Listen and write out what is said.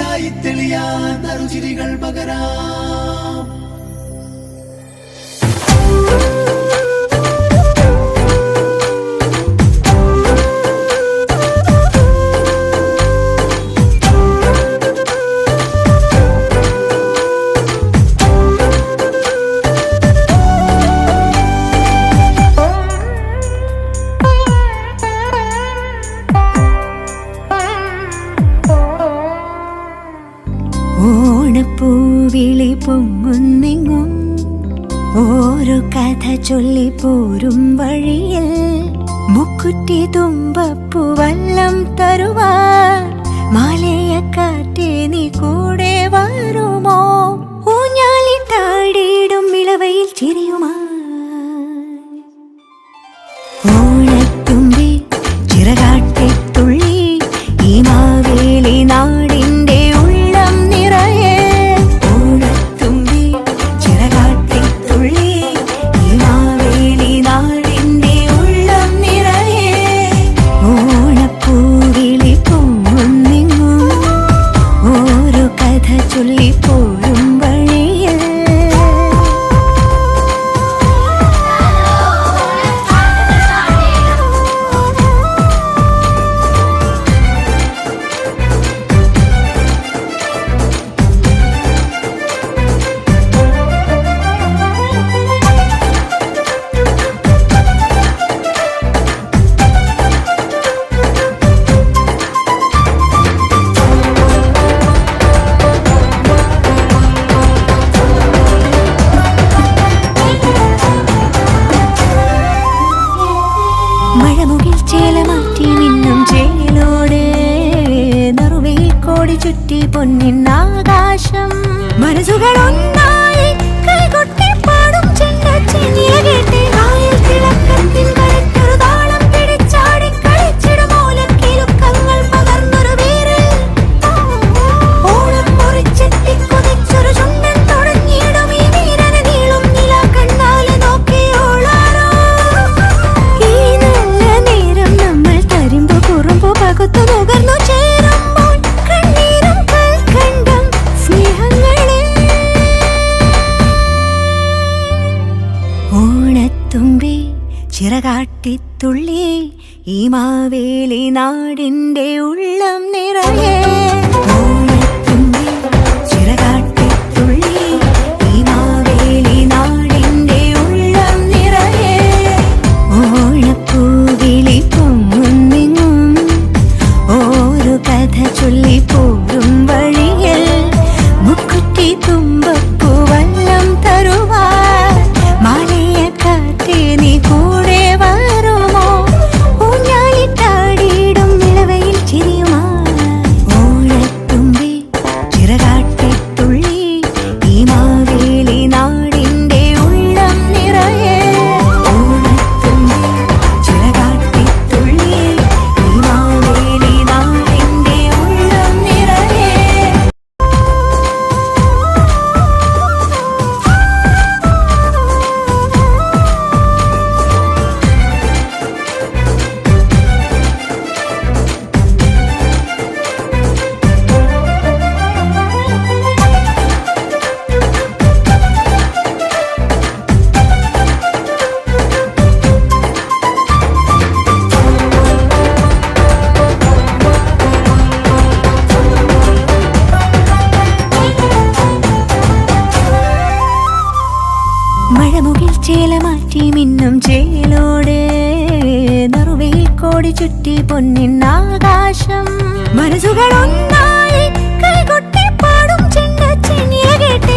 ചിരിയായി തെളിയാൻ നറുചിരികൾ പകരാം. ഓണപ്പൂവിളി പൊങ്ങുന്നെങ്ങും ഓരോ കഥ ചൊല്ലി പോരും വഴിയിൽ മുക്കുറ്റി തുമ്പപ്പൂവല്ലം തരുവാൻ മാലയക്കാറ്റേ നീ കൂടെ വരുമോ? ഊഞ്ഞാലിട്ടാടിയിടും ഇളവയിൽ ചിരിയുമാ ഓണത്തുമ്പി ചിറകാട്ടിത്തുള്ളി ഈ മാവേലി നാടിന്റെ മഴമുകിൽ ചേലമാറ്റി മിന്നും ചേലോടെ നറുവയിൽ കോടി ചുറ്റി പൊന്നിന്നാകാശം മനസ്സുകൾ ഒന്നായി കൈകൊട്ടി പാടും ചെന്നിയ കേട്ട് കായൽ തിളക്കത്തിൻ കരയ്ക്കൊരു താളം പിടിച്ചാടി കളിച്ചിടും ഓലക്കിലുക്കങ്ങൾ പകർന്നൊരു വീരൽ ഓണം മുറിച്ചെത്തി കുതിച്ചൊരു ചുണ്ടൻ തുടങ്ങിയിടും ഈ വീരനെ നീളും നില കണ്ണാലെ നോക്കിയോളാരോ പകുത്തു നുകർന്നു ചേരുമ്പോൾ കണ്ണീരും കൽക്കണ്ടം സ്നേഹങ്ങളെ ഓണത്തുമ്പി ചിറകാട്ടിത്തുള്ളി ഈ മാവേലി നാടിന്റെ ഉള്ളം നിറയെ ഓണത്തുമ്പി ചിറകാട്ടിത്തുള്ളി ഈ മാവേലി നാടിന്റെ ഉള്ളം നിറയെ ഓണപ്പൂവിളി പൊങ്ങുന്നെങ്ങും ഓരോ കഥ ചൊല്ലി പോരും വഴിയിൽ മുക്കുറ്റി തുമ്പപ്പൂവല്ലം തരുവാൻ മാലയക്കാറ്റേ നീ കൂടെ വരുമോ? ഊഞ്ഞാലിട്ടാടിയിടും ഇളവയിൽ ചിരിയുമാ ഓണത്തുമ്പി ചിറകാട്ടിത്തുള്ളി ഈ മാവേലി നാടിന്റെ ഉള്ളം നിറയെ ഓണത്തുമ്പി ചിറകാട്ടിത്തുള്ളി ഈ മാവേലി നാടിന്റെ ഉള്ളം നിറയെ. മഴമുകിൽ ചേലമാറ്റി മിന്നും ചേലോടെ നറുവയിൽ കോടി ചുറ്റി പൊന്നിന്നാകാശം മനസ്സുകൾ ഒന്നായി കൈകൊട്ടി പാടും ചെന്നിയ കേട്ട്